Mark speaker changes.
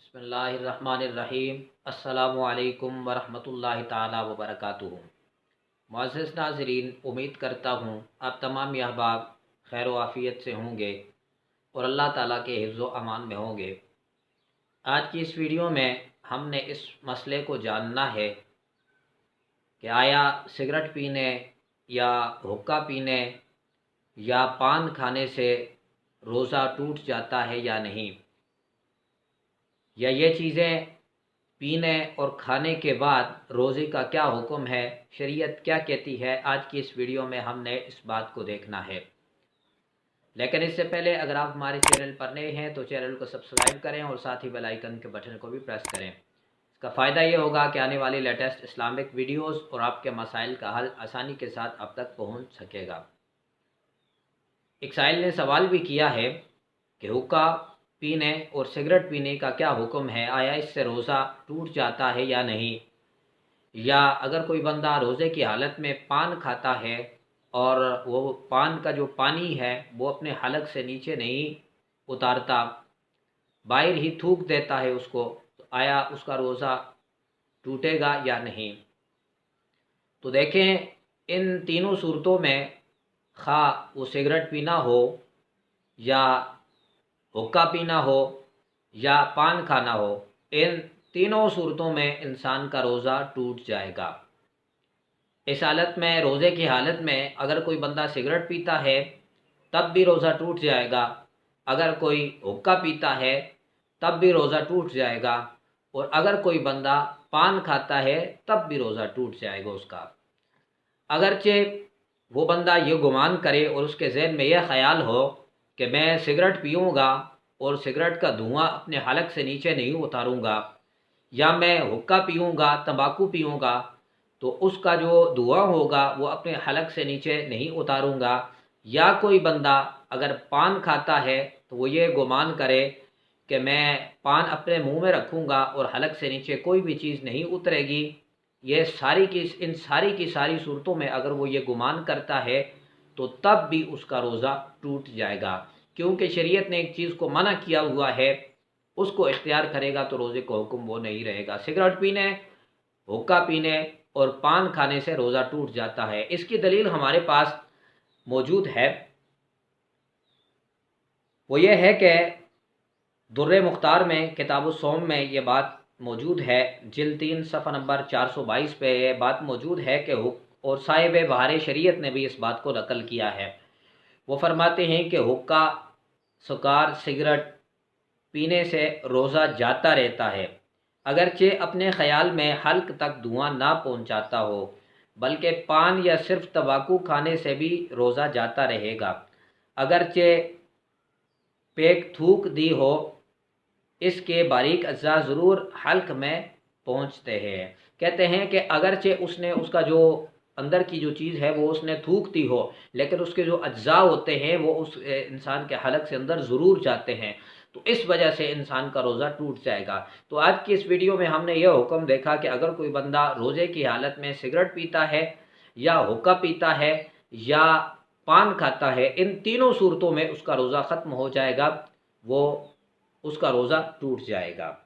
Speaker 1: बिस्मिल्लाहिर्रहमानिर्रहीम। अस्सलामु अलैकुम वरहमतुल्लाहि ताला वबरकातुहू। मुअज़्ज़िज़ नाज़रीन, उम्मीद करता हूँ आप तमाम अहबाब खैर व आफ़ियत से होंगे और अल्लाह ताला के हिफ्ज़ व अमान में होंगे। आज की इस वीडियो में हमने इस मसले को जानना है कि आया सिगरेट पीने या हुक्का पीने या पान खाने से रोज़ा टूट जाता है या नहीं, या ये चीज़ें पीने और खाने के बाद रोज़े का क्या हुक्म है, शरीयत क्या कहती है। आज की इस वीडियो में हमने इस बात को देखना है। लेकिन इससे पहले अगर आप हमारे चैनल पर नए हैं तो चैनल को सब्सक्राइब करें और साथ ही बेल आइकन के बटन को भी प्रेस करें। इसका फ़ायदा ये होगा कि आने वाली लेटेस्ट इस्लामिक वीडियोज़ और आपके मसाइल का हल आसानी के साथ आप तक पहुँच सकेगा। एक साइल ने सवाल भी किया है कि हुक्का पीने और सिगरेट पीने का क्या हुक्म है, आया इससे रोज़ा टूट जाता है या नहीं, या अगर कोई बंदा रोज़े की हालत में पान खाता है और वो पान का जो पानी है वो अपने हलक से नीचे नहीं उतारता, बाहर ही थूक देता है उसको, तो आया उसका रोज़ा टूटेगा या नहीं। तो देखें, इन तीनों सूरतों में खा वो सिगरेट पीना हो या हुक्का पीना हो या पान खाना हो, इन तीनों सूरतों में इंसान का रोज़ा टूट जाएगा। इस हालत में, रोज़े की हालत में, अगर कोई बंदा सिगरेट पीता है तब भी रोज़ा टूट जाएगा, अगर कोई हुक्का पीता है तब भी रोज़ा टूट जाएगा, और अगर कोई बंदा पान खाता है तब भी रोज़ा टूट जाएगा उसका। अगरचे वो बंदा ये गुमान करे और उसके जहन में यह ख्याल हो कि मैं सिगरेट पीऊँगा और सिगरेट का धुआं अपने हलक से नीचे नहीं उतारूँगा, या मैं हुक्का पीऊँगा, तंबाकू पीऊँगा तो उसका जो धुआं होगा वो अपने हलक से नीचे नहीं उतारूँगा, या कोई बंदा अगर पान खाता है तो वो ये गुमान करे कि मैं पान अपने मुंह में रखूँगा और हलक से नीचे कोई भी चीज़ नहीं उतरेगी, ये इन सारी की सारी सूरतों में अगर वो ये गुमान करता है तो तब भी उसका रोज़ा टूट जाएगा, क्योंकि शरीयत ने एक चीज़ को मना किया हुआ है, उसको इख्तियार करेगा तो रोज़े का हुक्म वो नहीं रहेगा। सिगरेट पीने, हुक्का पीने और पान खाने से रोज़ा टूट जाता है। इसकी दलील हमारे पास मौजूद है, वो ये है कि दुर्रे मुख्तार में किताबुस्सौम में ये बात मौजूद है, जिल्द 3 सफ़ा नंबर 422 पे ये बात मौजूद है कि और साहिब बहार शरीयत ने भी इस बात को नकल किया है। वो फरमाते हैं कि हुक्का, सुकार, सिगरेट पीने से रोज़ा जाता रहता है, अगरचे अपने ख़याल में हल्क तक धुआं ना पहुंचाता हो, बल्कि पान या सिर्फ तंबाकू खाने से भी रोज़ा जाता रहेगा, अगरचे पेक थूक दी हो, इसके बारीक अज्जा ज़रूर हल्क में पहुँचते हैं। कहते हैं कि अगरचे उसने उसका जो अंदर की जो चीज़ है वो उसने थूक दी हो, लेकिन उसके जो अज्जा होते हैं वो उस इंसान के हलक से अंदर ज़रूर जाते हैं, तो इस वजह से इंसान का रोज़ा टूट जाएगा। तो आज की इस वीडियो में हमने यह हुक्म देखा कि अगर कोई बंदा रोज़े की हालत में सिगरेट पीता है या हुक्का पीता है या पान खाता है, इन तीनों सूरतों में उसका रोज़ा ख़त्म हो जाएगा, वो उसका रोज़ा टूट जाएगा।